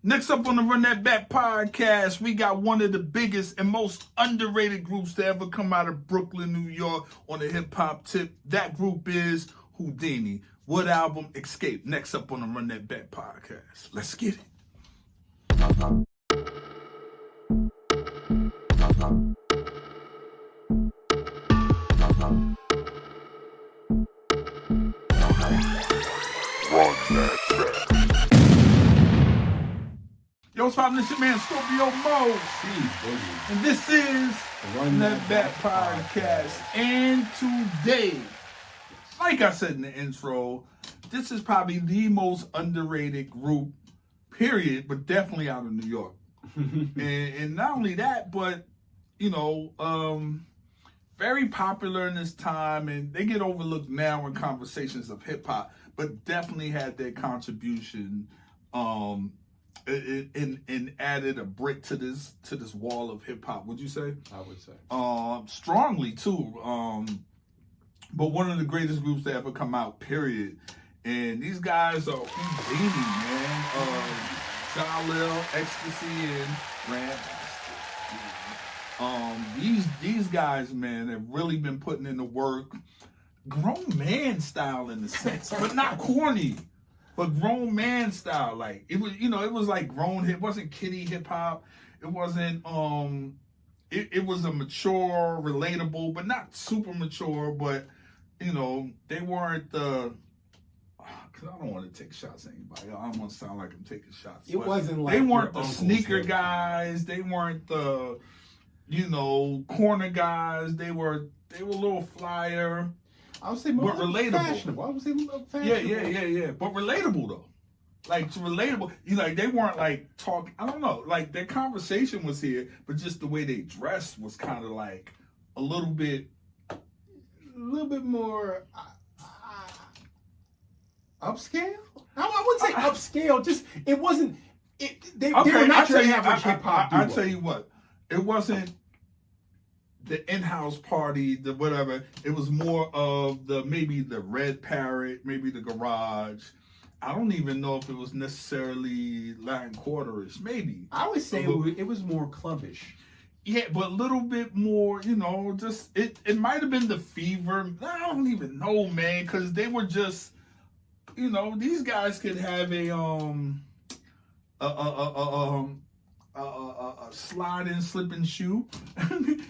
Next up on the Run That Back podcast, we got one of the biggest and most underrated groups to ever come out of Brooklyn, New York on the hip hop tip. That group is Whodini. What album? Escape. Next up on the Run That Back podcast. Let's get it. Yo, what's poppin'? This your man Scorpio Moe, Boogie. and this is Run That Back podcast. And today, like I said in the intro, this is probably the most underrated group, period, but definitely out of New York. and not only that, but very popular in this time, and they get overlooked now in conversations of hip hop, but definitely had their contribution. And added a brick to this wall of hip hop. Would you say? I would say. Strongly too. But one of the greatest groups to ever come out. Period. And these guys are Houdini, man. Jalil, Ecstasy, and Grandmaster. These guys, man, have really been putting in the work. Grown man style in a sense, but not corny. But grown man style, like it was, it was like grown. It wasn't kiddie hip hop. It wasn't. It was a mature, relatable, but not super mature. But they weren't the. Because I don't want to take shots at anybody. I don't want to sound like I'm taking shots. It wasn't like they weren't the sneaker guys. They weren't the, corner guys. They were a little flyer. I would say more relatable. Fashionable. I would say fashionable. Yeah. But relatable though. Like relatable. Like they weren't like talking. I don't know. Like their conversation was here, but just the way they dressed was kind of like a little bit more upscale. I wouldn't say upscale. Just it wasn't. They were not your average hip hop duo. I tell you what, it wasn't the in-house party, the whatever. It was more of maybe the Red Parrot, maybe the Garage. I don't even know if it was necessarily Latin Quarterish. Maybe I would say it was more clubbish. Yeah, but a little bit more. Just it might have been the Fever. I don't even know, man, because they were just. These guys could have a slide-in slip-in shoe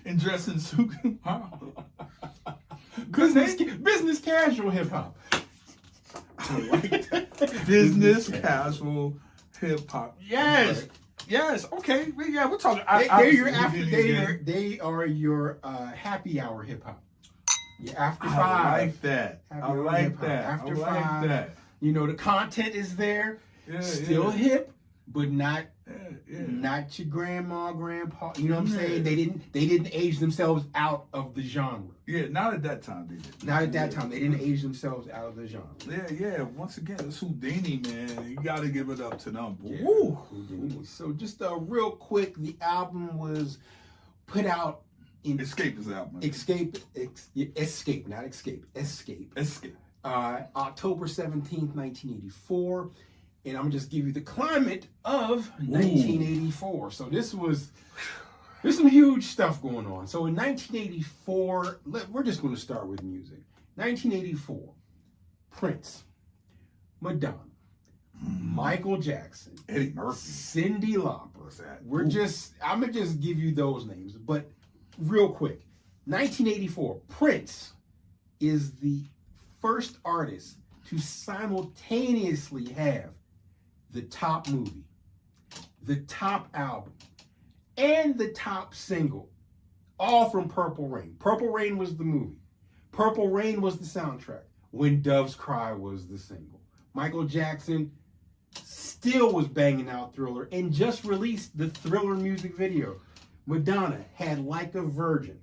and dressing suit. Business casual hip hop. I like that. Business casual hip hop. Yes. Right. Yes. Okay. Yeah, we're talking. They are your happy hour hip hop. Yeah, after five. I like that. I like that. After five. The content is there. Yeah, still hip, but not your grandma, grandpa. You know what I'm saying? They didn't age themselves out of the genre. Yeah, not at that time they did. Not at that time. They didn't age themselves out of the genre. Yeah. Once again, it's Houdini, man. You gotta give it up to them. Yeah. Houdini. So just real quick, the album was put out in Escape is the album. Escape, not Escape. Escape. October 17th, 1984. And I'm going to just give you the climate of 1984. So there's some huge stuff going on. So in 1984, we're just going to start with music. 1984, Prince, Madonna, Michael Jackson, Eddie Murphy, Cyndi Lauper. I'm going to just give you those names. But real quick, 1984, Prince is the first artist to simultaneously have the top movie, the top album, and the top single, all from Purple Rain. Purple Rain was the movie. Purple Rain was the soundtrack. When Doves Cry was the single. Michael Jackson still was banging out Thriller and just released the Thriller music video. Madonna had Like a Virgin.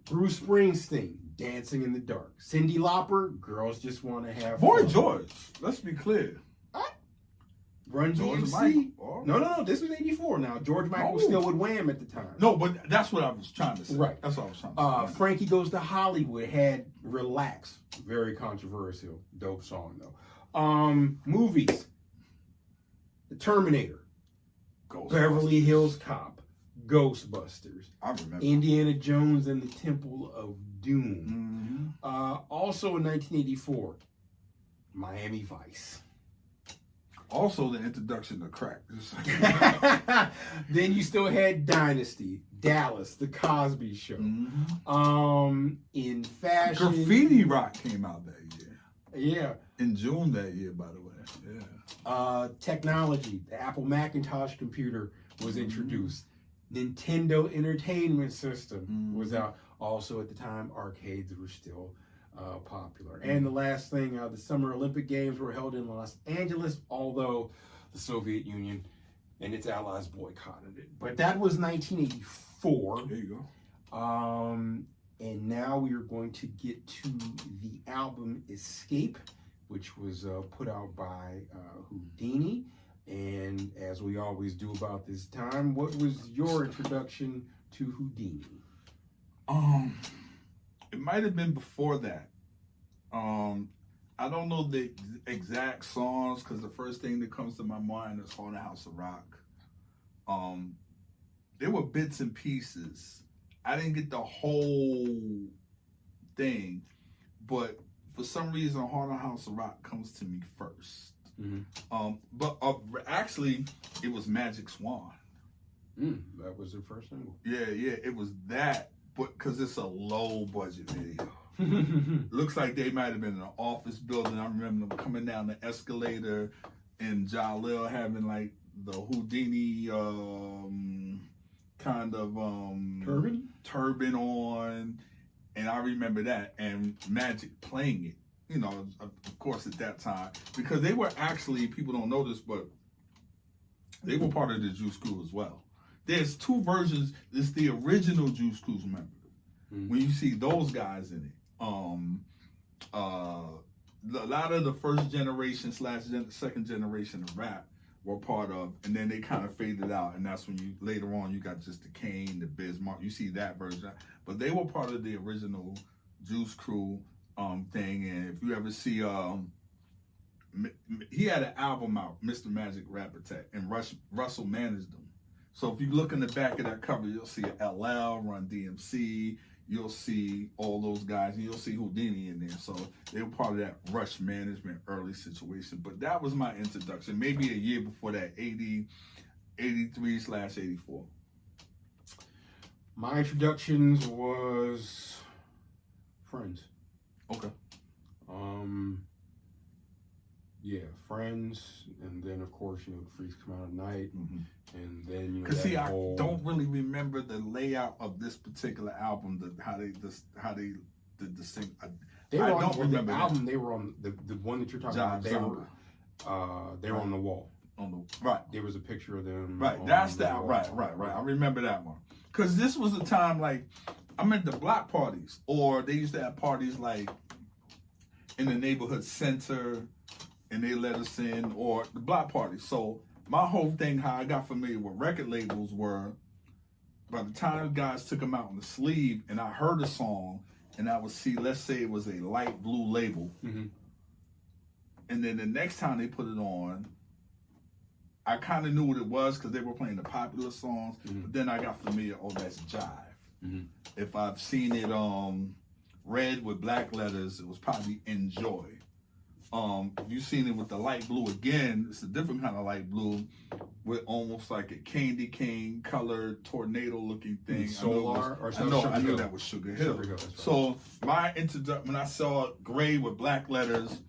Bruce Springsteen, Dancing in the Dark. Cyndi Lauper, Girls Just Want to Have Boy Fun. George, let's be clear. Run DMC. No, this was 84 now. George Michael was still with Wham at the time. No, but that's what I was trying to say. Right. That's what I was trying to say. Frankie Goes to Hollywood had Relax. Very controversial. Dope song, though. Movies. The Terminator, Ghostbusters. Beverly Hills Cop, Ghostbusters, I remember. Indiana Jones and the Temple of Doom. Also in 1984, Miami Vice. Also, the introduction to crack. Then you still had Dynasty, Dallas, The Cosby Show. In fashion, Graffiti Rock came out that year. Yeah. In June that year, by the way. Yeah. Technology, the Apple Macintosh computer was introduced. Nintendo Entertainment System was out. Also at the time, arcades were still popular. And the last thing, the Summer Olympic Games were held in Los Angeles, although the Soviet Union and its allies boycotted it. But that was 1984. There you go. And now we are going to get to the album Escape, which was put out by Houdini. And as we always do about this time, what was your introduction to Houdini? It might have been before that. I don't know the exact songs because the first thing that comes to my mind is Haunted House of Rock. There were bits and pieces. I didn't get the whole thing, but for some reason, Haunted House of Rock comes to me first. But actually, it was Magic Swan. That was the first single. Yeah, it was that, but because it's a low budget video. Looks like they might have been in an office building. I remember them coming down the escalator and Jalil having like the Houdini kind of turban on, and I remember that, and Magic playing it. You know, of course, at that time, because they were actually, people don't know this, but they were part of the Juice Crew as well. There's two versions. There's the original Juice Crew member. When you see those guys in it, a lot of the first generation / second generation of rap were part of, and then they kind of faded out, and that's when you later on you got just the Kane, the Bismarck. You see that version, but they were part of the original Juice Crew thing. And if you ever see, he had an album out, Mr. Magic Rap Attack, and Russell managed them. So if you look in the back of that cover, you'll see LL, Run DMC, you'll see all those guys, and you'll see Whodini in there. So they were part of that Rush management early situation. But that was my introduction, maybe a year before that, 83/84. My introductions was Friends. Okay. Yeah, Friends, and then of course, you know, Freaks Come Out at Night, and then, you know, Cause see, I don't really remember the layout of this particular album, how they did the sing. They were I on don't remember the that. album. They were on the one that you're talking about. They were on the wall. On the right. There was a picture of them. Right, that's that. Right. I remember that one. Cause this was a time like I'm at the block parties, or they used to have parties like in the neighborhood center, and they let us in, or the block parties. So my whole thing, how I got familiar with record labels were, by the time guys took them out on the sleeve, and I heard a song, and I would see, let's say it was a light blue label, and then the next time they put it on, I kind of knew what it was because they were playing the popular songs, but then I got familiar, oh, that's Jive. If I've seen it red with black letters, it was probably Enjoy. If you've seen it with the light blue again, it's a different kind of light blue with almost like a candy cane colored tornado looking thing. Solar, I know that was Sugar Hill. Right. So my introduction, when I saw gray with black letters,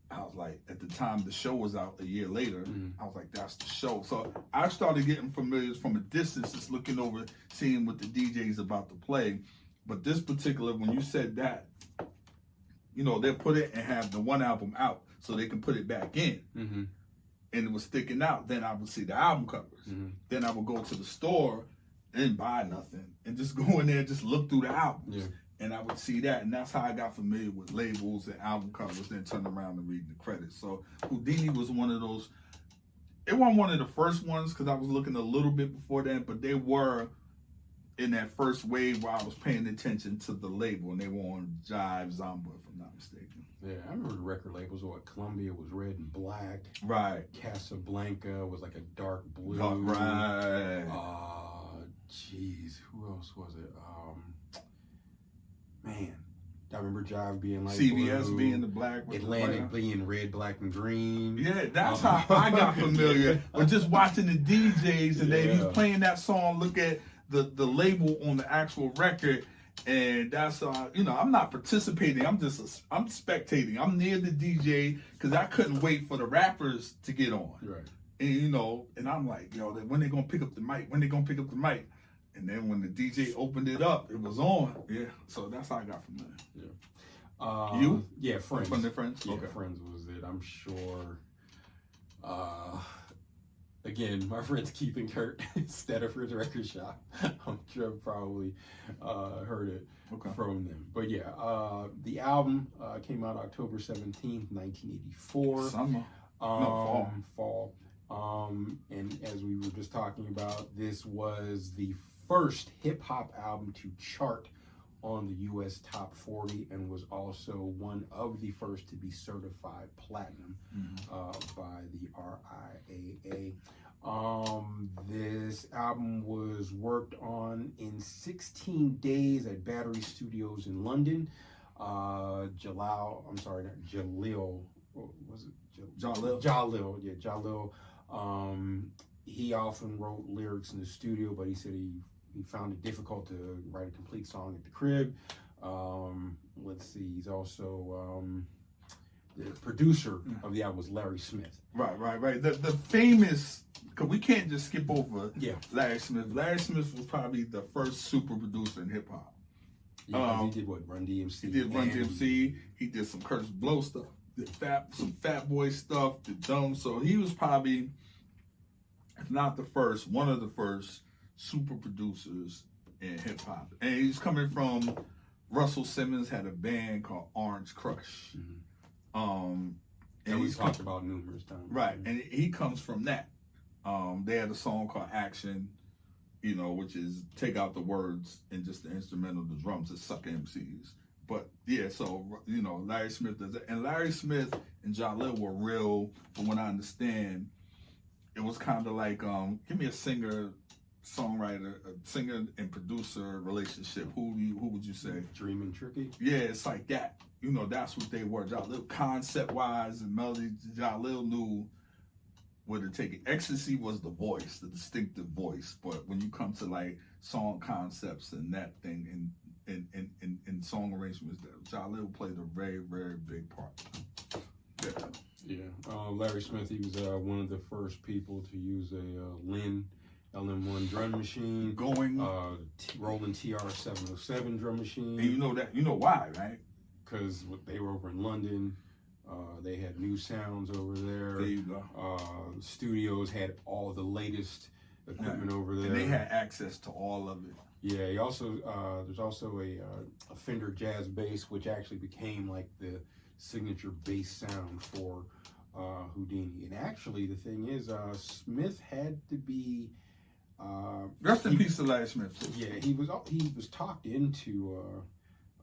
I was like, at the time the show was out a year later, I was like, that's the show. So I started getting familiar from a distance, just looking over, seeing what the DJ's about to play. But this particular, when you said that, you know, they'll put it and have the one album out so they can put it back in. And it was sticking out. Then I would see the album covers. Then I would go to the store and buy nothing and just go in there and just look through the albums. And I would see that. And that's how I got familiar with labels and album covers, then turn around and read the credits. So Houdini was one of those. It wasn't one of the first ones because I was looking a little bit before that, but they were in that first wave where I was paying attention to the label, and they were on Jive Zomba, if I'm not mistaken. Yeah, I remember the record labels. What Columbia was red and black. Right. Casablanca was like a dark blue. Right. Jeez, who else was it? Man, I remember Jive being like CBS blue, being the black. Atlantic being red, black, and green. Yeah, that's how I got familiar with just watching the DJs, and then he's playing that song. Look at the label on the actual record, and that's I'm not participating. I'm spectating. I'm near the DJ because I couldn't wait for the rappers to get on. Right. And and I'm like, when they gonna pick up the mic? When they gonna pick up the mic? And then when the DJ opened it up, it was on. Yeah. So that's how I got from there. Yeah. You? Yeah, Friends. From the Friends? Yeah, Okay. Friends was it. I'm sure. Again, my friends Keith and Kurt, Stedford's Record Shop. I'm sure I've probably heard it from them. But yeah, the album came out October 17th, 1984. Summer. Fall. And as we were just talking about, this was the first hip-hop album to chart on the U.S. Top 40 and was also one of the first to be certified platinum by the RIAA. This album was worked on in 16 days at Battery Studios in London. Jalil, was it? Jalil. Yeah, Jalil. He often wrote lyrics in the studio, but he said he found it difficult to write a complete song at the crib. Let's see, he's also the producer of the album was Larry Smith. Right. The famous, because we can't just skip over Larry Smith. Larry Smith was probably the first super producer in hip hop. Yeah, he did what? Run DMC. He did Run DMC. He did some Curtis Blow stuff. Did some Fat Boy stuff. Did Dumb. So he was probably, if not the first, one of the first super producers in hip hop. And he's coming from Russell Simmons had a band called Orange Crush. And we've talked about numerous times. Right, and he comes from that. They had a song called Action, which is take out the words and just the instrumental, the drums, that suck MCs. But yeah, so Larry Smith does it, and Larry Smith and Jalil were real. From what I understand, it was kind of like give me a singer, songwriter, a singer and producer relationship. Who would you say? Dream and Tricky. Yeah, it's like that. That's what they were. Jalil, concept wise and melody, Jalil knew where to take it. Ecstasy was the voice, the distinctive voice. But when you come to like song concepts and that thing and song arrangements, Jalil played a very, very big part. Yeah. Larry Smith, he was one of the first people to use a LM1 drum machine. Roland TR-707 drum machine. And you know why, right? Because they were over in London. They had new sounds over there. There you go. Studios had all the latest equipment over there. And they had access to all of it. Yeah, he also there's also a Fender Jazz bass, which actually became like the signature bass sound for Whodini. And actually, the thing is, Smith had to be rest in peace to Larry Smith too. Yeah, he was talked into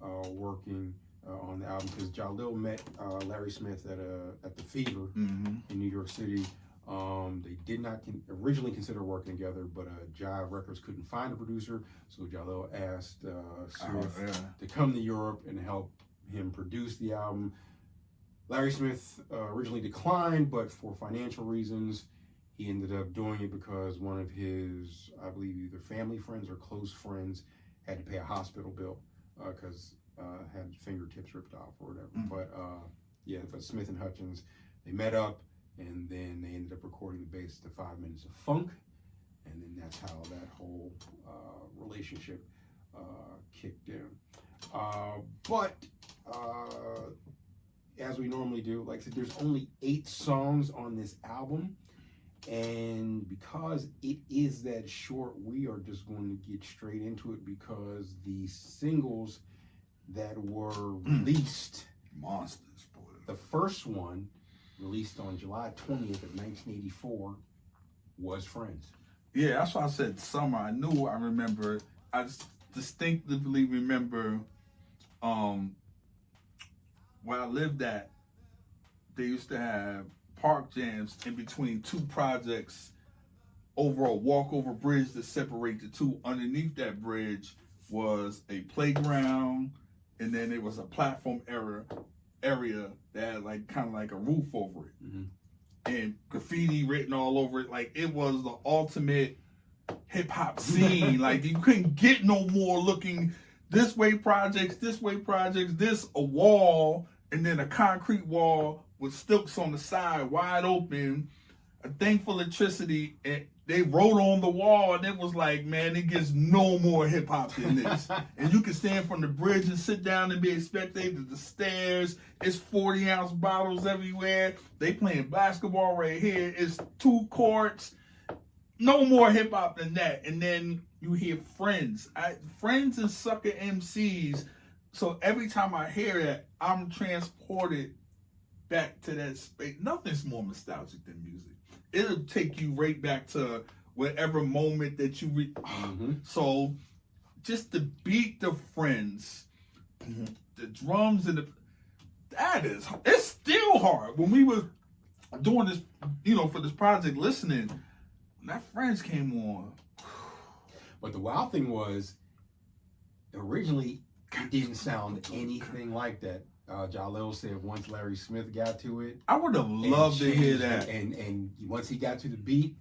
working on the album because Jalil met Larry Smith at the Fever in New York City. They did not originally consider working together, but Jive Records couldn't find a producer, so Jalil asked Smith to come to Europe and help him produce the album. Larry Smith originally declined, but for financial reasons, he ended up doing it because one of his, I believe, either family friends or close friends had to pay a hospital bill because had fingertips ripped off or whatever. But Smith and Hutchins, they met up, and then they ended up recording the bass to 5 Minutes of Funk, and then that's how that whole relationship kicked in. But as we normally do, like I said, there's only 8 songs on this album, and because it is that short, we are just going to get straight into it because the singles that were released, monsters, boy. The first one, released on July 20th of 1984, was Friends. Yeah, that's why I said summer. I remember I distinctively remember where I lived at, they used to have park jams in between two projects over a walkover bridge that separate the two. Underneath that bridge was a playground, and then there was a platform area that had like kind of like a roof over it, and graffiti written all over it. Like it was the ultimate hip hop scene. Like you couldn't get no more looking this way projects, this a wall, and then a concrete wall with stilts on the side, wide open, a thing for electricity, and they wrote on the wall, and it was like, man, it gets no more hip hop than this. And you can stand from the bridge and sit down and be a spectator. The stairs, it's 40-ounce bottles everywhere. They playing basketball right here. It's 2 courts. No more hip hop than that. And then you hear Friends. Friends and sucker MCs. So every time I hear that, I'm transported back to that space. Nothing's more nostalgic than music. It'll take you right back to whatever moment that you So just to beat the Friends, the drums and it's still hard. When we were doing this, for this project, listening, when that Friends came on. But the wild thing was, originally it didn't sound anything like that. Jalil said once Larry Smith got to it, I would have loved to hear that. And once he got to the beat,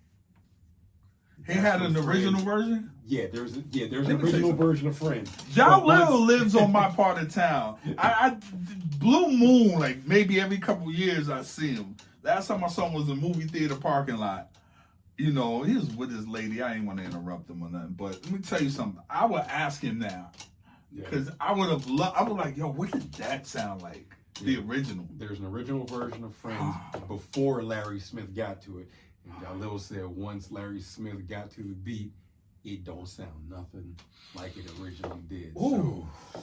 he had an original version. Yeah, there's an original version of Friends. Jalil lives on my part of town. I Blue Moon, like maybe every couple years I see him. Last time I saw him was in a movie theater parking lot. He was with his lady. I ain't want to interrupt him or nothing. But let me tell you something. I would ask him now. Because I would have loved, I was like, yo, what did that sound like? The original. There's an original version of Friends before Larry Smith got to it. And Jalil said once Larry Smith got to the beat, it don't sound nothing like it originally did. Ooh. So,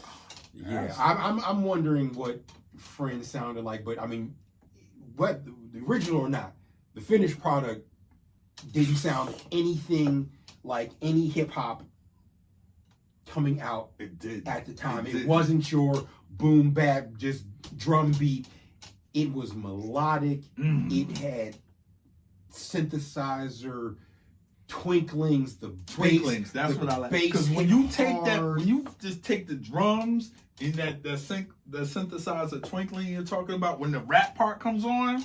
yeah, I'm wondering what Friends sounded like. But I mean, what the original or not, the finished product didn't sound anything like any hip hop coming out at the time. It wasn't your boom bap, just drum beat. It was melodic. It had synthesizer twinklings. That's what I like. Because when you take that, when you just take the drums and the synthesizer twinkling you're talking about, when the rap part comes on,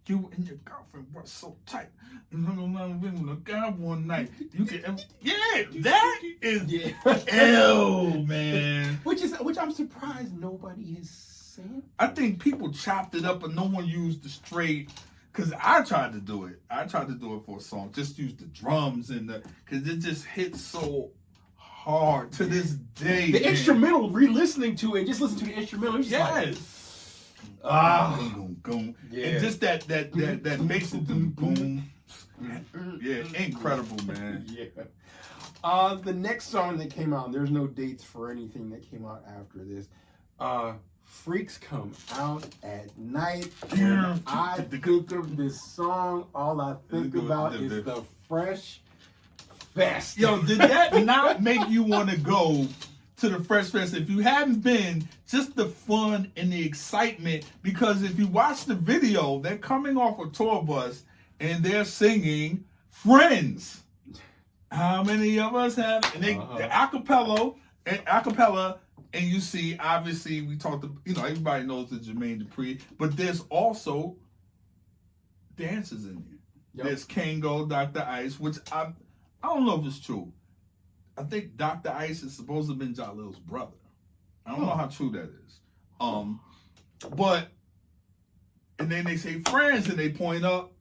you and your girlfriend were so tight. One night, you can, that is L, man. Which I'm surprised nobody has said. I think people chopped it up, and no one used the straight. Cause I tried to do it. For a song. Just use the drums cause it just hits so hard to this day. The instrumental, re-listening to it, just listen to the instrumental. And just that makes it boom. Yeah, incredible, man. Yeah. The next song that came out, there's no dates for anything that came out after this. Freaks Come Out at Night. When I think of this song, all I think about is the Fresh Fest. Yo, did that not make you want to go to the Fresh Fest? If you haven't been, just the fun and the excitement, because if you watch the video, they're coming off a tour bus and they're singing Friends. How many of us have? And they acapella, and you see, obviously, we talked. Everybody knows the Jermaine Dupri, but there's also dancers in there. Yep. There's Kango, Dr. Ice, which I don't know if it's true. I think Dr. Ice is supposed to have been Jalil's brother. I don't know how true that is. But and then they say Friends, and they point up.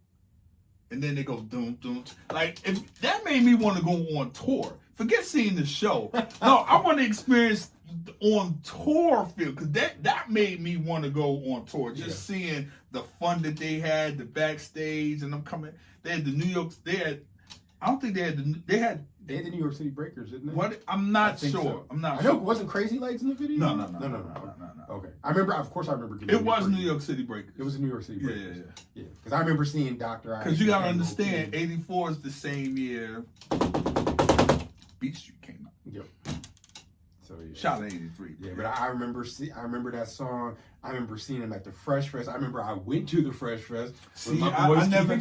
And then they go doom doom. Like, if that made me want to go on tour. Forget seeing the show. No, I want to experience on tour feel, because that made me want to go on tour. Just seeing the fun that they had, the backstage, and them coming. They had the New York. I don't think they had the New York City Breakers, didn't they? What? I'm not sure. So. I'm not sure. sure. Wasn't Crazy Legs in the video? No. Okay. I remember. Of course, I remember. It was New York City Breakers. It was New York City Breakers. Yeah. Because I remember seeing Dr. Ice. Because you gotta understand, '84 is the same year Beat Street came out. Yep. So yeah. Shout out 83. Yeah, but I remember that song. I remember seeing him at the Fresh Fest. I remember I went to the Fresh Fest. See, I never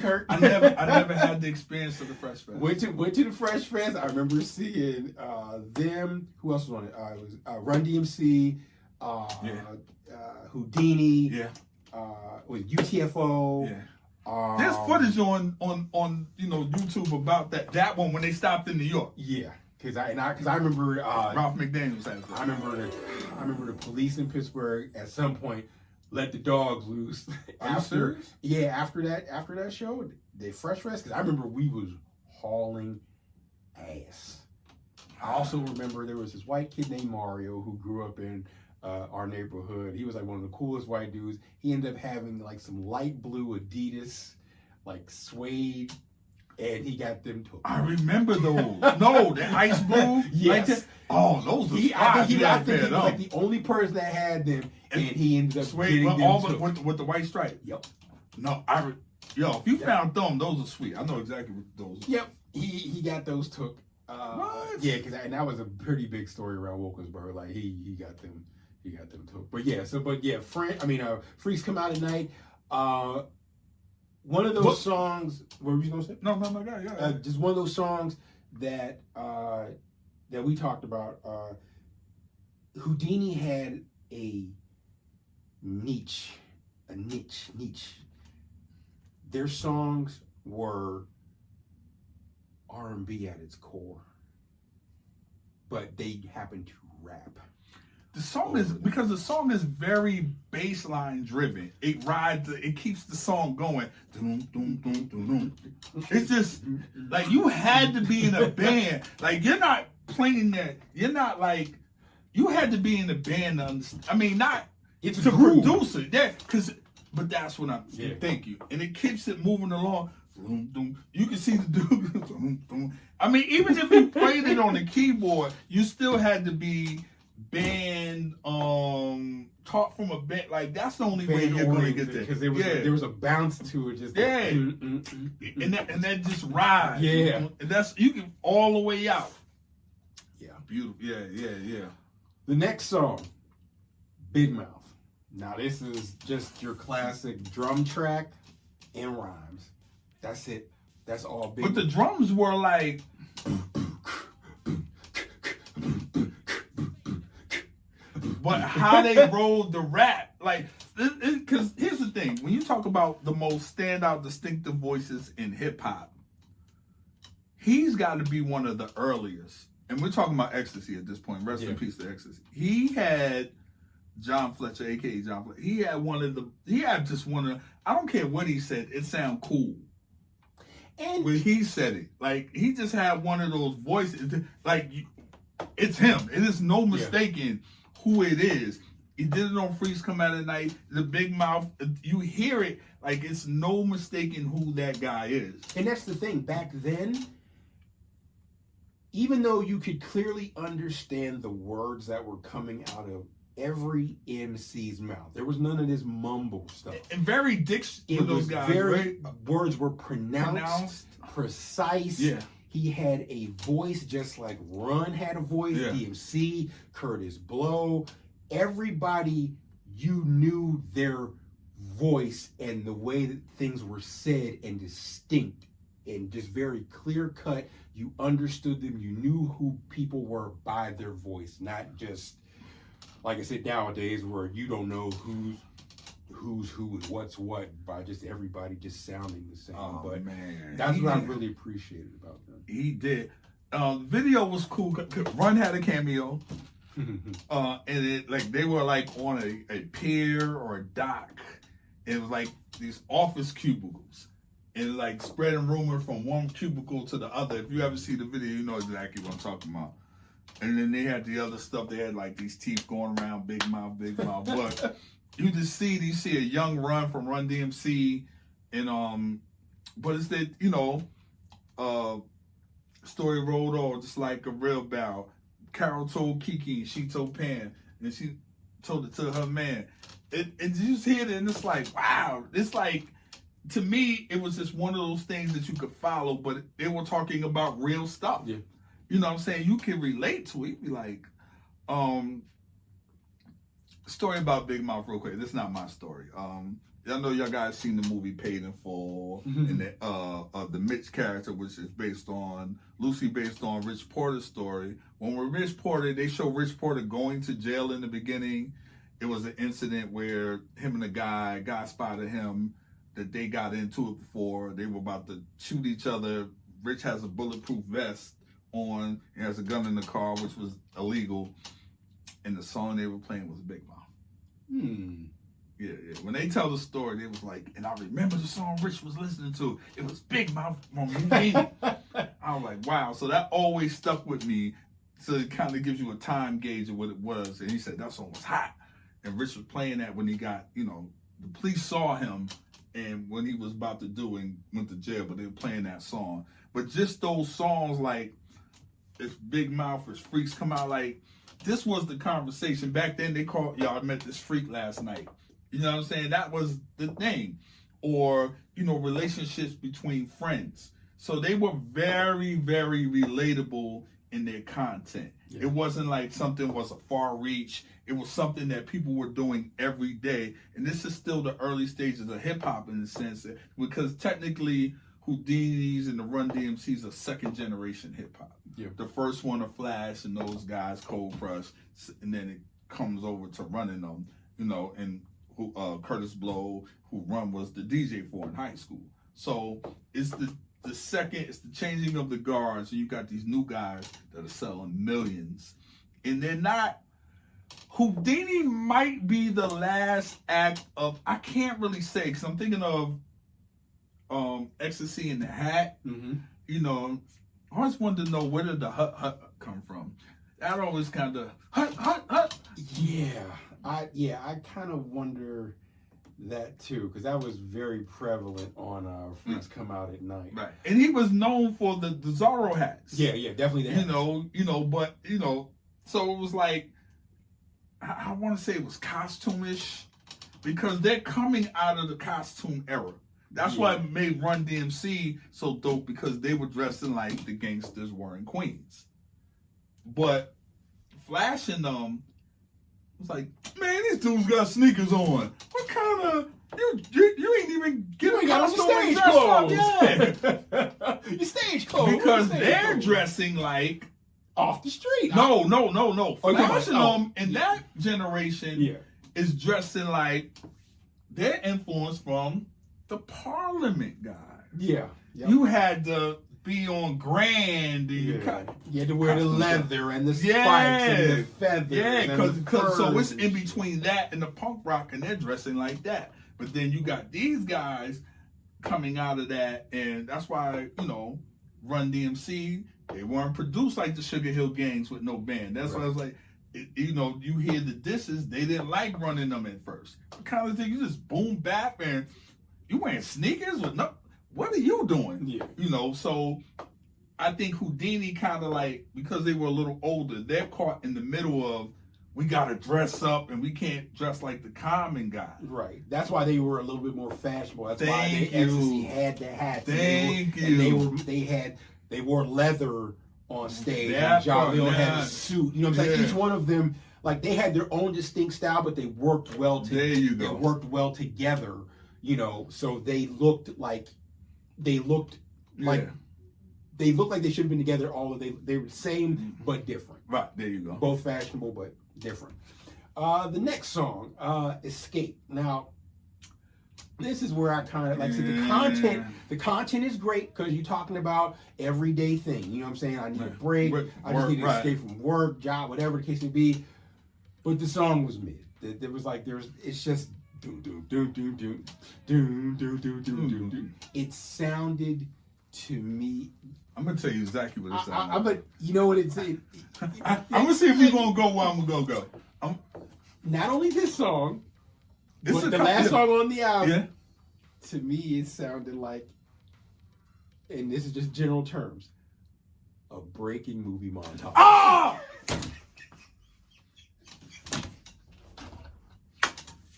had the experience of the Fresh Fest. Went to the Fresh Fest. I remember seeing them. Who else was on it? It was Run DMC, Houdini. Yeah. With UTFO. Yeah. There's footage on YouTube about that one when they stopped in New York. Yeah. Cause I remember Ralph McDaniels had that. I remember the police in Pittsburgh at some point let the dogs loose. Are you serious? Yeah, after that show, they Fresh Fest. Cause I remember we was hauling ass. I also remember there was this white kid named Mario who grew up in our neighborhood. He was like one of the coolest white dudes. He ended up having like some light blue Adidas, like suede. And he got them to. I remember those. No, the ice blue. Yes. Like oh, those were I think he was like the only person that had them, and he ended up getting them with the white stripe. Yep. No, if you found them, those are sweet. I know exactly what those are. Yep. He got those took. What? Yeah, and that was a pretty big story around Wilkinsburg. Like he got them took. But yeah, Freaks Come Out at Night. One of those songs. What were you gonna say? No, yeah. Just one of those songs that we talked about. Houdini had a niche. Their songs were R&B at its core, but they happened to rap. The song is very bass line driven. It keeps the song going. It's just like you had to be in a band. Like you're not playing that. You're not like you had to be in a band to understand. I mean, not it's to produce it. But that's what I'm saying. Thank you. And it keeps it moving along. You can see the dude. I mean, even if you played it on the keyboard, you still had to be band taught from a band. Like that's the only way you're gonna get there, because there was a bounce to it. Just and that just rides. Yeah, and that's you can all the way out. Yeah, beautiful. Yeah. The next song, Big Mouth. Now this is just your classic drum track and rhymes. That's it. That's all Big But the drums were like. But how they rolled the rap, like, because here's the thing: when you talk about the most standout, distinctive voices in hip hop, he's got to be one of the earliest. And we're talking about Ecstasy at this point. Rest in peace to Ecstasy. He had John Fletcher, aka John Fletcher. He had just one of. I don't care what he said; it sounded cool. And when he said it, like he just had one of those voices, like it's him. It is no mistaking who it is. He did it on Freaks Come Out at Night. The Big Mouth, you hear it like it's no mistaking who that guy is. And that's the thing. Back then, even though you could clearly understand the words that were coming out of every MC's mouth, there was none of this mumble stuff. And very with those guys. Words were pronounced, precise. Yeah. He had a voice just like Run had a voice, DMC, Curtis Blow. Everybody, you knew their voice and the way that things were said and distinct and just very clear cut. You understood them. You knew who people were by their voice, not just, like I said, nowadays where you don't know who's who and what's what by just everybody just sounding the same. But man, that's what I really appreciated about them. He did. Video was cool. Run had a cameo, and it like they were like on a pier or a dock. It was like these office cubicles, and like spreading rumors from one cubicle to the other. If you ever see the video, you know exactly what I'm talking about. And then they had the other stuff. They had like these teeth going around, big mouth. But you just see a young Run from Run DMC, and but it's that story rolled on just like a real bow. Carol told Kiki, and she told Pan, and she told it to her man. And you just hear it, and it's like, wow. It's like, to me, it was just one of those things that you could follow, but they were talking about real stuff. Yeah. you know what I'm saying, you can relate to it. You be like, story about Big Mouth real quick. This is not my story. I know y'all guys seen the movie Paid in Full, and the Mitch character, which is loosely based on Rich Porter's story. When we're Rich Porter, they show Rich Porter going to jail in the beginning. It was an incident where him and the guy spotted him, that they got into it before. They were about to shoot each other. Rich has a bulletproof vest on, and has a gun in the car, which was illegal. And the song they were playing was Big Mouth. Yeah. When they tell the story, they was like, and I remember the song Rich was listening to. It was Big Mouth from Houdini. I was like, wow. So that always stuck with me. So it kind of gives you a time gauge of what it was. And he said that song was hot. And Rich was playing that when he got, the police saw him and when he was about to do and went to jail, but they were playing that song. But just those songs like if Big Mouth, if Freaks come out, like this was the conversation. Back then they called, y'all met this freak last night. You know what I'm saying? That was the thing. Or, relationships between friends. So they were very, very relatable in their content. Yeah. It wasn't like something was a far reach. It was something that people were doing every day. And this is still the early stages of hip hop in the sense that, because technically Houdini's and the Run DMC's are second generation hip hop. Yeah. The first one are Flash and those guys, Cold Crush, and then it comes over to Running Them, and Curtis Blow, who Run was the DJ for in high school. So it's the second, it's the changing of the guards, and you got these new guys that are selling millions. And they're not, Whodini might be the last act of, I can't really say, because I'm thinking of Ecstasy in the Hat. I always wanted to know, where did the hut come from? That always kind of, hut. Yeah. I kind of wonder that too, because that was very prevalent on Freaks Come Out at Night. Right. And he was known for the Zorro hats. Yeah, definitely the hats. But so it was like, I want to say it was costume-ish, because they're coming out of the costume era. That's why it made Run DMC so dope, because they were dressing like the gangsters were in Queens. But Flash and them, it's like, man, these dudes got sneakers on. What kind of, you ain't even getting got on stage clothes. Yeah. Your stage clothes. Because they're dressing like off the street. No. Flash and them in that generation is dressing like they're influenced from the Parliament guy. Yeah. Yep. You had to be on Grand. And you had to wear the leather and the spikes and the feathers. Yeah, because so it's in between that and the punk rock, and they're dressing like that. But then you got these guys coming out of that, and that's why, Run DMC, they weren't produced like the Sugar Hill Gangs with no band. That's why I was like, you hear the disses, they didn't like Running Them at first. What kind of thing? You just boom bap and you wearing sneakers with no. What are you doing? Yeah. So I think Whodini kind of like, because they were a little older, they're caught in the middle of, we got to dress up and we can't dress like the common guy. Right. That's why they were a little bit more fashionable. That's why they Ecstasy had the hats. Thank you. They wore leather on stage. And Jaleel had a suit. You know what I'm saying? Each one of them, like, they had their own distinct style, but they worked well together. There you go. They worked well together, so they looked like they should have been together. They were the same but different. Right, there you go. Both fashionable but different. The next song, Escape. Now, this is where I kind of like I said, the content is great because you're talking about everyday thing. You know what I'm saying? I need a break. I just need to escape from work, job, whatever the case may be. But the song was mid. It's just it sounded to me. I'm gonna tell you exactly what it sounded. But you know what it's. I'm gonna see if you're gonna go where I'm gonna go. Not only this song, but the last song on the album. Yeah. To me, it sounded like, and this is just general terms, a breaking movie montage. Ah!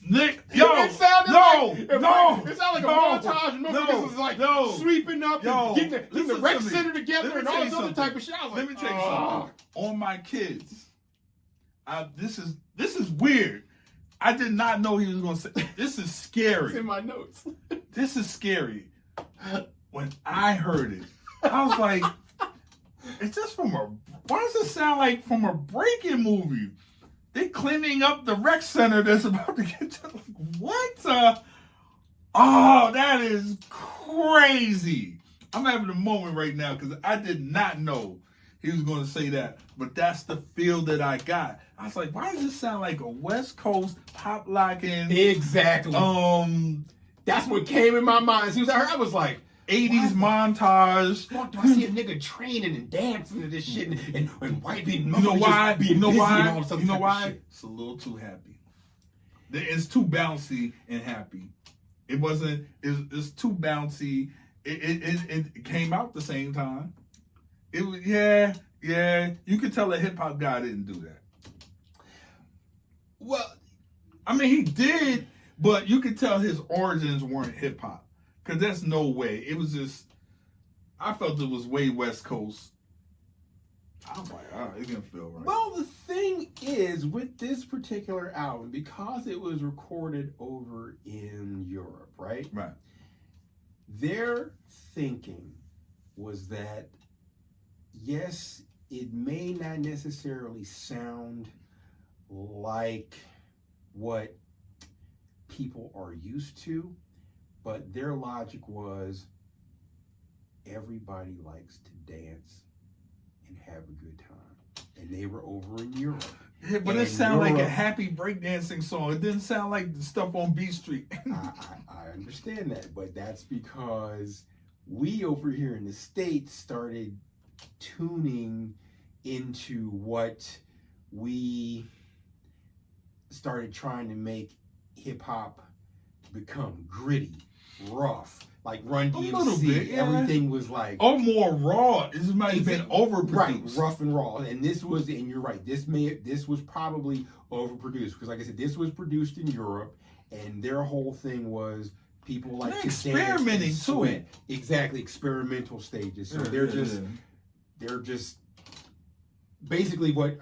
Nick, yo, it sounded no, like, no, it sounded like a no, montage. Remember, no, this was like no. sweeping up Yo, and getting the listen rec to me. center together Let me and tell all you this other something. type of shit. I was like, Let me tell you something. On my kids, this is weird. I did not know he was going to say. This is scary. It's in my notes. This is scary. When I heard it, I was like, "Is this from a? Why does it sound like from a break-in movie? They cleaning up the rec center that's about to get to. Like, what? Oh, that is crazy. I'm having a moment right now because I did not know he was going to say that, but that's the feel that I got. I was like, why does this sound like a West Coast pop locking? Exactly. That's what came in my mind. As soon as I heard, I was like, 80s montage. Fuck, do I see a nigga training and dancing to this shit and white people? You know why? You know why? You know why? It's a little too happy. It's too bouncy and happy. It wasn't. It's too bouncy. It came out the same time. It was yeah. You could tell a hip hop guy didn't do that. Well, I mean he did, but you could tell his origins weren't hip hop. Because there's no way. It was just, I felt it was way West Coast. I was like, oh, it didn't feel right. Well, the thing is, with this particular album, because it was recorded over in Europe, right? Right. Their thinking was that, yes, it may not necessarily sound like what people are used to, but their logic was everybody likes to dance and have a good time. And they were over in Europe. Yeah, but it sounded like a happy breakdancing song. It didn't sound like the stuff on B Street. I understand that, but that's because we over here in the States started tuning into what we started trying to make hip-hop become gritty, rough, like Run DMC. Yeah. Everything was like more raw. This might have been overproduced. Right, rough and raw. And this was, and you're right, this was probably overproduced because, like I said, this was produced in Europe, and their whole thing was people like to experimenting dance and sweat. Exactly, experimental stages. So they're just basically what.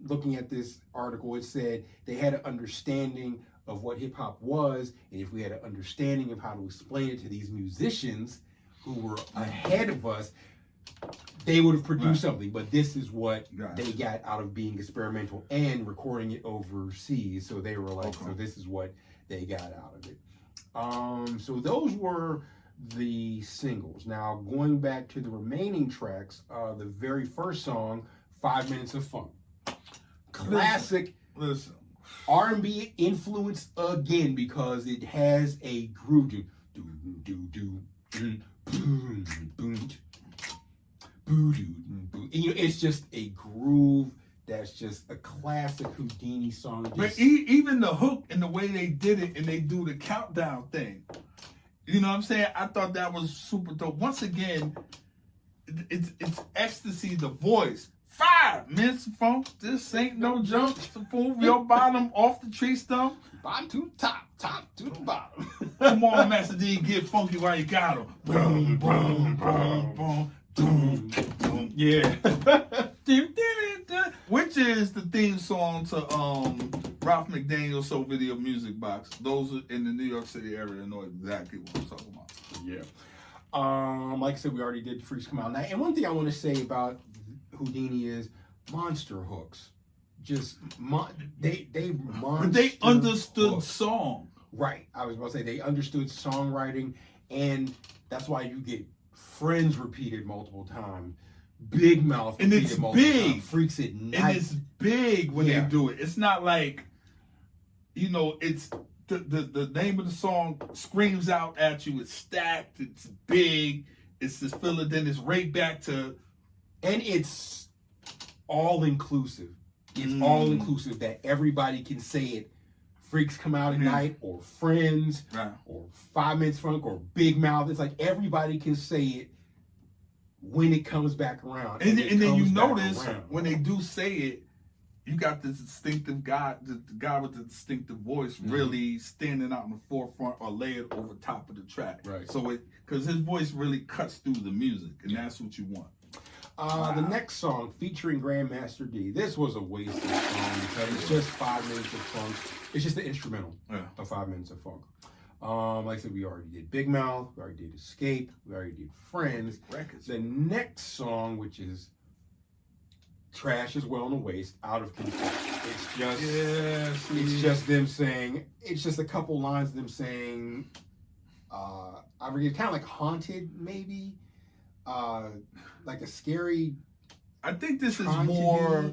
Looking at this article, it said they had an understanding of what hip hop was, and if we had an understanding of how to explain it to these musicians who were ahead of us, they would have produced something. But this is what they got out of being experimental and recording it overseas. So they were like, so this is what they got out of it. So those were the singles. Now going back to the remaining tracks, the very first song, 5 Minutes of Funk, classic. Listen. R&B influence again because it has a groove. It's just a groove that's just a classic Houdini song. But even the hook and the way they did it, and they do the countdown thing. You know what I'm saying? I thought that was super dope. Once again, it's ecstasy, the voice. 5 minutes of funk. This ain't no jump to move your bottom off the tree stump. Bottom to the top, top to the bottom. Come on, Master D, get funky while you got him. Boom, boom, boom, boom, boom, boom. Yeah. Which is the theme song to Ralph McDaniel's Soul Video Music Box. Those in the New York City area know exactly what I'm talking about. Yeah. Like I said, we already did Freaks Come Out. Now, and one thing I want to say about Houdini is monster hooks. Just they monster. But they understood hooks. Song. Right. I was about to say they understood songwriting, and that's why you get Friends repeated multiple times. Big Mouth and repeated it's multiple big. times. Freaks at Night. And it's big when they do it. It's not like, it's the name of the song screams out at you. It's stacked. It's big. It's this feeling. Then it's right back to. And it's all inclusive. It's all inclusive that everybody can say it. Freaks Come Out at Night, or Friends, or 5 Minutes Funk, or Big Mouth. It's like everybody can say it when it comes back around. And then you notice when they do say it, you got this distinctive guy, the guy with the distinctive voice, really standing out in the forefront or layered over top of the track. Right. So because his voice really cuts through the music, and that's what you want. The next song featuring Grandmaster D. This was a wasted song because it's just 5 minutes of funk. It's just the instrumental of 5 minutes of funk. Like I said, we already did Big Mouth, we already did Escape, we already did Friends. Records. The next song, which is trash as well in the waist, Out of Control. It's just them saying, it's just a couple lines of them saying, I forget, kind of like haunted maybe, like a scary. I think this is tragedy. more.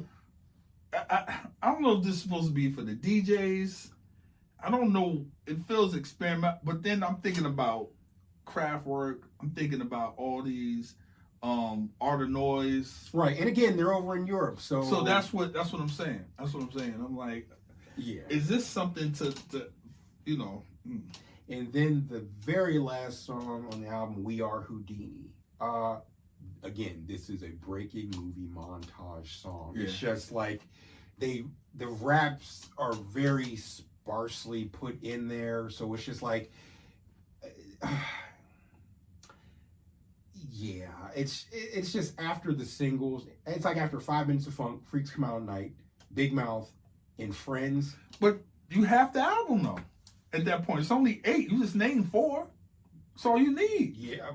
I don't know if this is supposed to be for the DJs. I don't know. It feels experiment, but then I'm thinking about Kraftwerk. I'm thinking about all these Art of Noise. Right, and again, they're over in Europe, so that's what I'm saying. That's what I'm saying. I'm like, yeah. Is this something to you know? And then the very last song on the album, We Are Houdini. Again, this is a breaking movie montage song. Yeah. It's just like the raps are very sparsely put in there, so it's just like yeah, it's just after the singles. It's like after 5 minutes of funk, Freaks Come Out at Night, Big Mouth, and Friends. But you have the album though. At that point, it's only 8. You just named 4. That's all you need. Yeah,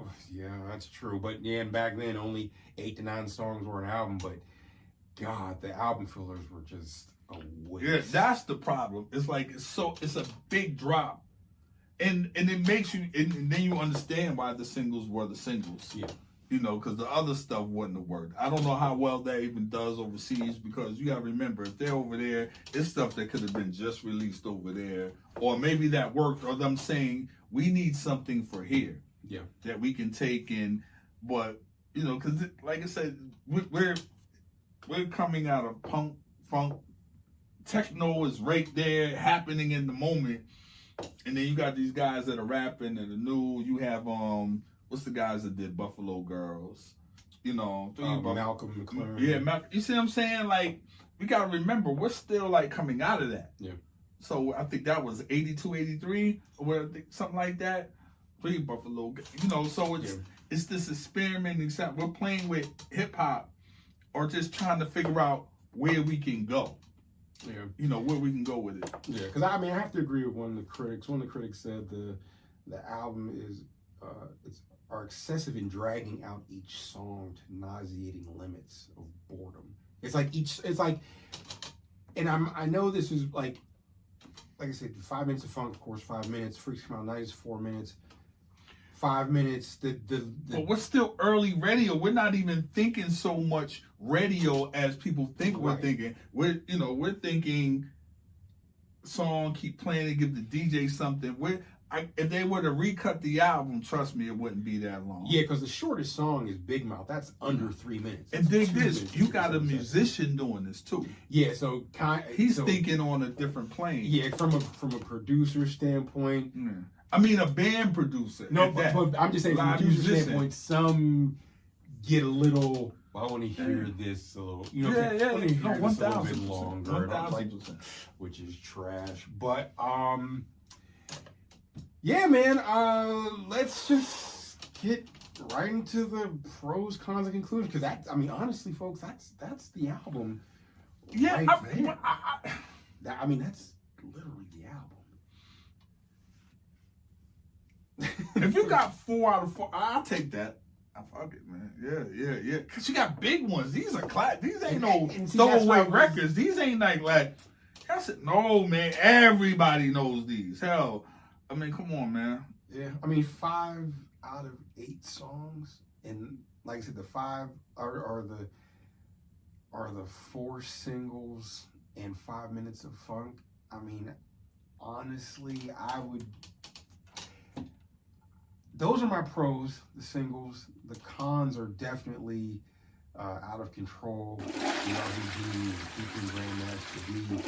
that's true. But yeah, and back then only 8 to 9 songs were an album. But God, the album fillers were just a waste. Yeah, that's the problem. It's like it's a big drop, and it makes you, and then you understand why the singles were the singles. Yeah, you know, because the other stuff wouldn't have worked. I don't know how well that even does overseas, because you got to remember, if they're over there, it's stuff that could have been just released over there, or maybe that worked, or them saying we need something for here, that we can take in. But you know, because like I said, we're coming out of punk, funk, techno is right there happening in the moment, and then you got these guys that are rapping and the new. You have what's the guys that did Buffalo Girls? You know, Malcolm McLaren. Yeah, you see what I'm saying? Like, we got to remember, we're still like coming out of that. Yeah. So I think that was 82, 83, or something like that. Three Buffalo, you know. So it's this experimenting sound. We're playing with hip hop, or just trying to figure out where we can go. Yeah. You know, where we can go with it. Yeah, because I mean, I have to agree with one of the critics. One of the critics said the album is are excessive in dragging out each song to nauseating limits of boredom. It's like, and I know this is like I said, 5 minutes of funk, of course, 5 minutes. Freaks Come Out at Night is 4 minutes. 5 minutes. But we're still early radio. We're not even thinking so much radio as people think we're thinking. We're thinking song, keep playing it, give the DJ something. If they were to recut the album, trust me, it wouldn't be that long. Yeah, because the shortest song is Big Mouth. That's under 3 minutes. And dig this, you got a musician doing this too. Yeah, so he's thinking on a different plane. Yeah, from a producer standpoint. Yeah. I mean, a band producer. No, but I'm just saying from a producer standpoint, some get a little. Well, I want to hear this a little. You know, I want to hear this a little bit longer. 1,000%. Which is trash, but yeah, man. Let's just get right into the pros, cons, and conclusions. Because I mean, honestly, folks, that's the album. Yeah, right there. I mean, that's literally the album. If you got 4 out of 4, I'll take that. Fuck it, man. Yeah. Because you got big ones. These are class. These ain't no throwaway records. These ain't like. That's it. No, man. Everybody knows these. Hell. I mean, come on, man. Yeah, I mean, 5 out of 8 songs, and like I said, the 5 are the 4 singles and 5 minutes of funk. I mean, honestly, those are my pros, the singles. The cons are definitely Out of Control, Houdini, featuring Grandmaster D.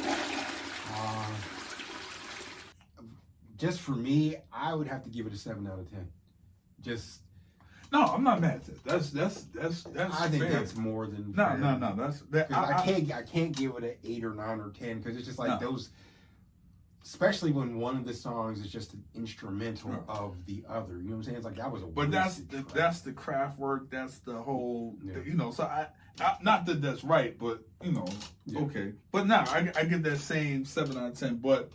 Just for me, I would have to give it a 7 out of 10. No, I'm not mad at that. That's I think fair. that's more than No, fair. no. That's that. I can't give it an 8 or 9 or 10 because it's just like those, especially when one of the songs is just an instrumental of the other. You know what I'm saying? It's like that was a. But that's the craft work. That's the whole. You know. So I not that that's right, but you know, okay. But now I get that same 7 out of 10. But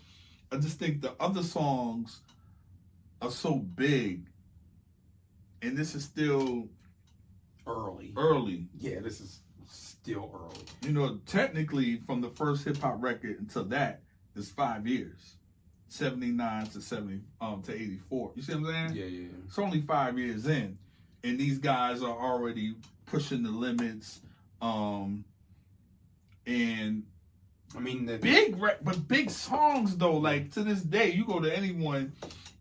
I just think the other songs are so big, and this is still early. Yeah, this is still early. You know, technically, from the first hip hop record until that is 5 years, 79 to 70 to 84. You see what I'm saying? Yeah. It's only 5 years in, and these guys are already pushing the limits. And I mean, but big songs though. Like to this day, you go to anyone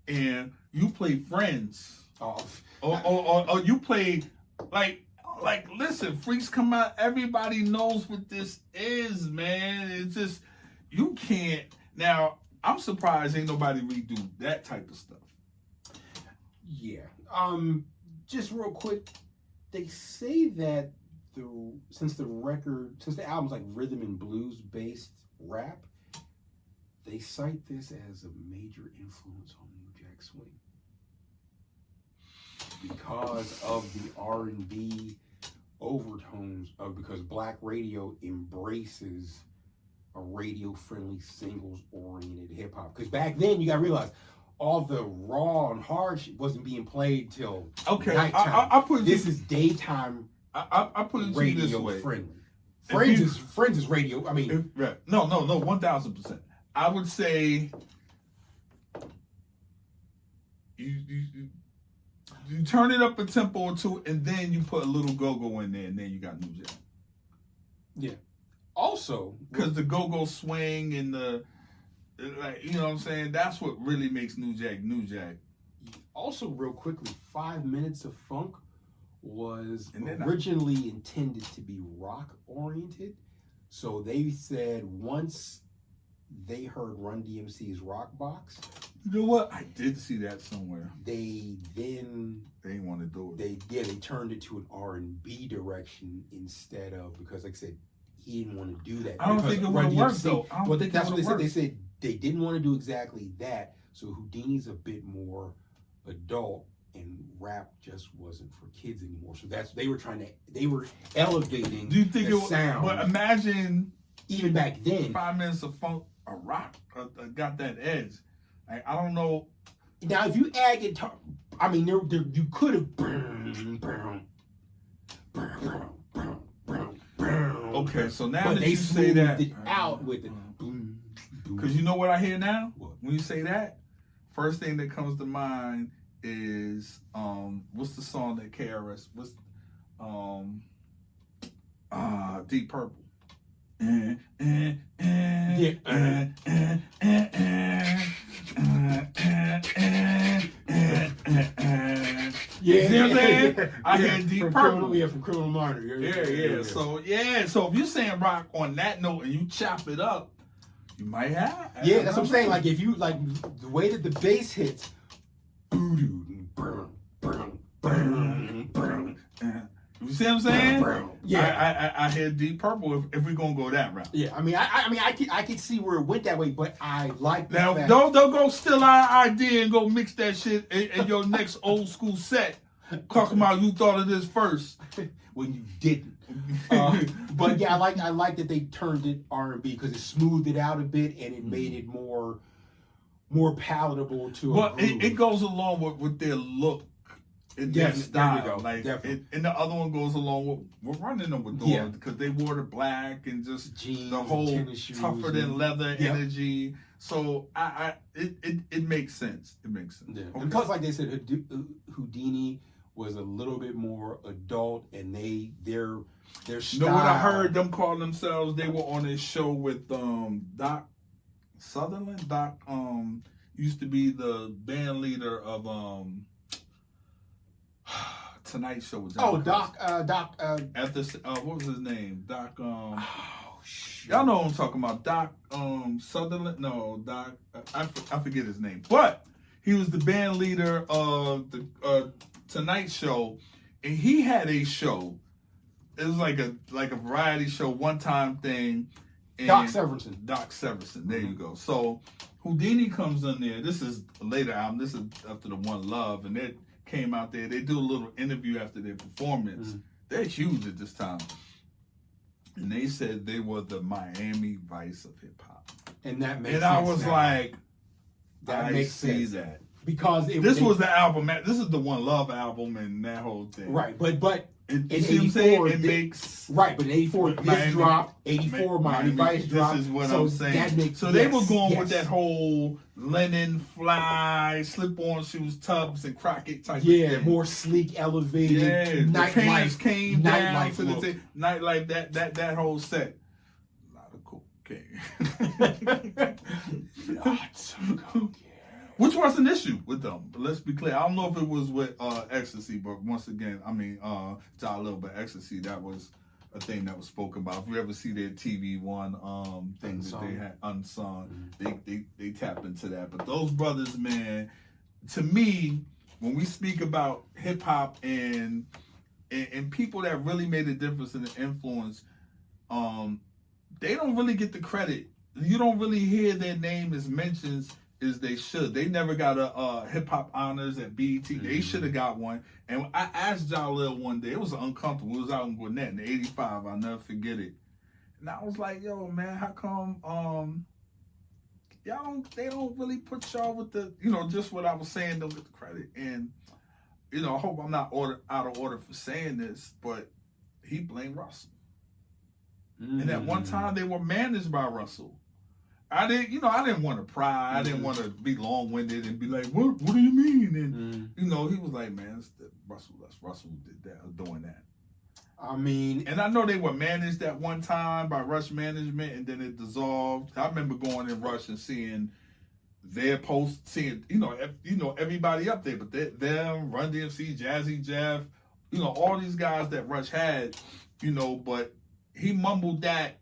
and you play Friends, or you play like listen, Freaks Come Out. Everybody knows what this is, man. It's just you can't. Now I'm surprised ain't nobody redo that type of stuff. Yeah. Just real quick, they say that since the album's like rhythm and blues based rap, they cite this as a major influence on New Jack Swing because of the R&B overtones because black radio embraces a radio friendly singles oriented hip hop. Because back then you gotta realize all the raw and hard shit wasn't being played till nighttime. I put this is daytime. I put it radio this way. Friendly. Friends is radio. I mean, no, 1,000%. I would say you turn it up a tempo or two, and then you put a little go-go in there, and then you got New Jack. Yeah. Also, because the go-go swing and the you know what I'm saying, that's what really makes New Jack New Jack. Also, real quickly, 5 Minutes of Funk was originally intended to be rock oriented. So they said once they heard Run DMC's Rock Box. You know what? I did see that somewhere. They didn't want to do it. They turned it to an R&B direction instead of, because like I said, he didn't want to do that. I don't think it would have worked though. Well, that's what they said. They said they didn't want to do exactly that. So Houdini's a bit more adult, and rap just wasn't for kids anymore. So they were elevating the sound. But imagine even back then, 5 Minutes of Funk, a rock got that edge. I don't know. Now if you add guitar, I mean, you could have. Okay, so now but that they you say that, it out with it. Because you know what I hear now? What? When you say that, first thing that comes to mind is what's the song that KRS? What's Deep Purple. You see what I'm saying? I hear Deep Purple. From Criminal Minor. Yeah. So if you're saying rock on that note and you chop it up, you might have. Yeah, that's what I'm saying. Like if you like the way that the bass hits, you see what I'm saying? Yeah, I hear Deep Purple if we're gonna go that route. Yeah, I mean, I could see where it went that way, but I like the now. fact. Don't go steal our idea and go mix that shit in your next old school set. Talking about you thought of this first when you didn't. But yeah, I like that they turned it R&B because it smoothed it out a bit and it made it more palatable to. Well, it goes along with their look. In their style, like, and the other one goes along with running them with doors because they wore the black and just jeans, the whole tougher than leather energy. So it makes sense. It makes sense. Yeah. Okay. And plus, like they said, Houdini was a little bit more adult, and their style. You know what I heard them call themselves? They were on this show with Doc Sutherland. Doc used to be the band leader of Tonight Show was Doc. At this, what was his name? Doc. Y'all know what I'm talking about. Doc Sutherland. No, Doc. I forget his name. But he was the band leader of the Tonight Show, and he had a show. It was like a variety show, one time thing. And Doc Severinsen. Doc Severinsen. There you go. So Whodini comes in there. This is a later album. This is after the One Love, and they came out there. They do a little interview after their performance. Mm-hmm. They're huge at this time, and they said they were the Miami Vice of hip hop. And that makes sense. And I was now. Like, that makes sense. That because this was the album. This is the One Love album, and that whole thing. Right, but. You see what I'm saying? It makes right, but in '84 this dropped. '84 Miami Vice dropped. This is what I'm saying. That makes, so they were going with that whole linen fly, slip-on shoes, Tubbs and Crockett type. Yeah, of thing. More sleek, elevated. Yeah, nightlife came down to look. the nightlife. That whole set. A lot of cocaine. Lots of cocaine. Which was an issue with them. But let's be clear. I don't know if it was with ecstasy, but once again, I mean, Jalil, but ecstasy, that was a thing that was spoken about. If you ever see their TV One things that they had unsung, they tap into that. But those brothers, man, to me, when we speak about hip hop and people that really made a difference in the influence, they don't really get the credit. You don't really hear their name as mentioned as they should. They never got a hip hop honors at BET. Mm-hmm. They should have got one. And I asked Jalil one day, it was uncomfortable. It was out in Gwinnett in '85. I'll never forget it. And I was like, yo, man, how come they don't really put y'all with the, just what I was saying, don't get the credit. And, I hope I'm not out of order for saying this, but he blamed Russell. Mm-hmm. And at one time they were managed by Russell. I didn't want to pry. I didn't want to be long-winded and be like, what do you mean? And, he was like, man, Russell did that, doing that. I mean. And I know they were managed at one time by Rush Management, and then it dissolved. I remember going in Rush and seeing their posts, seeing, everybody up there, but them, Run DMC, Jazzy Jeff, all these guys that Rush had, but he mumbled that.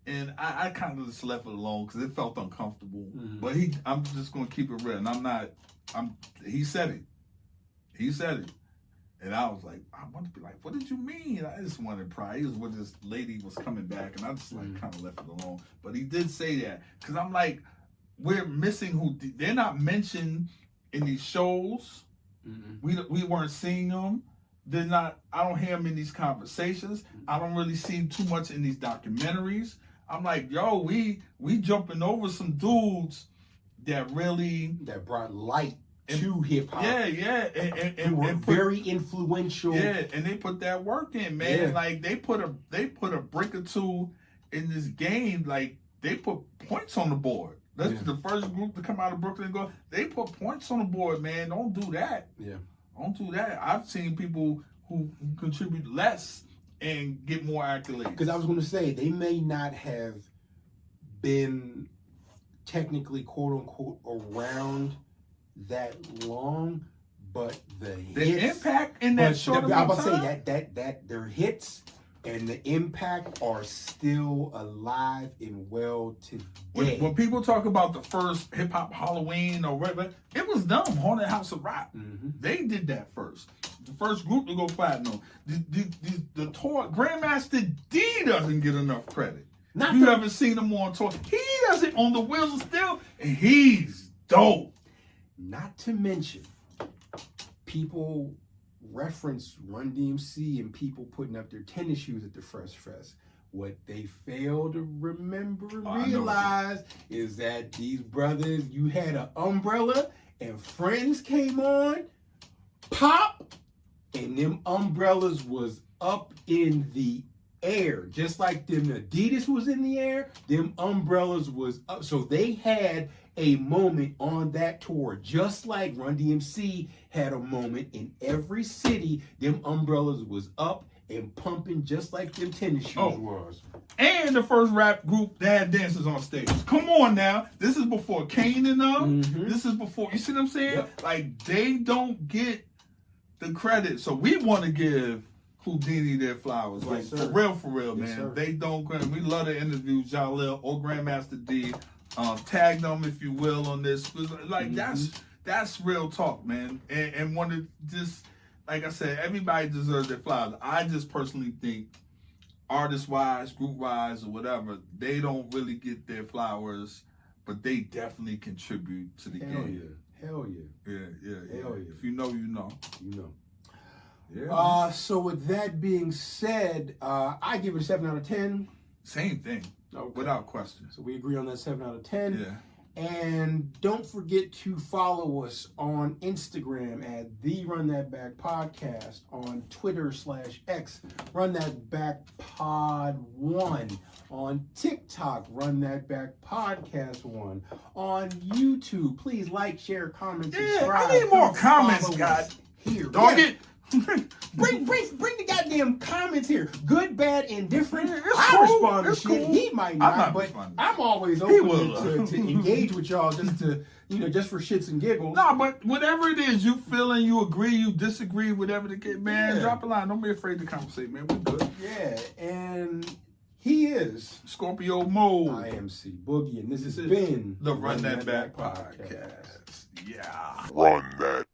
And I kind of just left it alone because it felt uncomfortable. Mm-hmm. But I'm just going to keep it real. And he said it. He said it. And I was like, I want to be like, what did you mean? I just wanted to pry. He was with this lady was coming back, and I just kind of left it alone. But he did say that. Because I'm like, we're missing who, they're not mentioned in these shows. Mm-hmm. We weren't seeing them. They're not, I don't hear them in these conversations. I don't really see them too much in these documentaries. I'm like, yo, we jumping over some dudes that brought light to hip hop. Yeah, and were very influential. Yeah, and they put that work in, man. Yeah. Like they put a brick or two in this game. Like they put points on the board. That's the first group to come out of Brooklyn and go. They put points on the board, man. Don't do that. Yeah, don't do that. I've seen people who contribute less and get more accolades. Because I was going to say, they may not have been technically, quote unquote, around that long, but the hits, impact in that short amount of time. I was about to say that their hits and the impact are still alive and well today. When people talk about the first hip hop Halloween or whatever, it was them, Haunted House of Rock. Mm-hmm. They did that first. The first group to go platinum. The tour, Grandmaster D doesn't get enough credit. You haven't seen him on tour. He does it on the Wheels of Steel, and he's dope. Not to mention, people reference Run DMC and people putting up their tennis shoes at the Fresh Fest. What they fail to realize is that these brothers, you had an umbrella and Friends came on, pop, and them umbrellas was up in the air. Just like them Adidas was in the air, them umbrellas was up. So they had a moment on that tour, just like Run DMC had a moment in every city. Them umbrellas was up and pumping just like them tennis shoes was. And the first rap group that had dancers on stage. Come on now. This is before Kane and them. Mm-hmm. This is before, you see what I'm saying? Yep. Like, they don't get the credit. So we want to give Houdini their flowers. Like, for real, man. Sir. They don't. We love to interview Jalil or Grandmaster D. Tag them, if you will, on this. Like, that's real talk, man. And want to just, like I said, everybody deserves their flowers. I just personally think, artist-wise, group-wise, or whatever, they don't really get their flowers, but they definitely contribute to the game. Hell yeah. Yeah. Hell yeah. If you know, you know. You know. Yeah. So with that being said, I give it a 7 out of 10. Same thing. Okay. Without question. So we agree on that 7 out of 10. Yeah. And don't forget to follow us on Instagram at the Run That Back Podcast, on Twitter /X, Run That Back Pod 1, on TikTok, Run That Back Podcast 1, on YouTube. Please like, share, comment, subscribe. I need more comments, Follow God. us here. Dog it. Bring the goddamn comments here. Good, bad, indifferent. It's I cool. respond to It's shit. cool. He might I'm not, not but responding. I'm always He open will. to engage with y'all, just to just for shits and giggles. No, but whatever it is, you feeling, you agree, you disagree, whatever the case, man, Yeah. drop a line. Don't be afraid to conversate, man. We're good. Yeah, and he is Scorpio Moe. I am C Boogie, and this has This is been the Run That Back Podcast. Yeah. Run that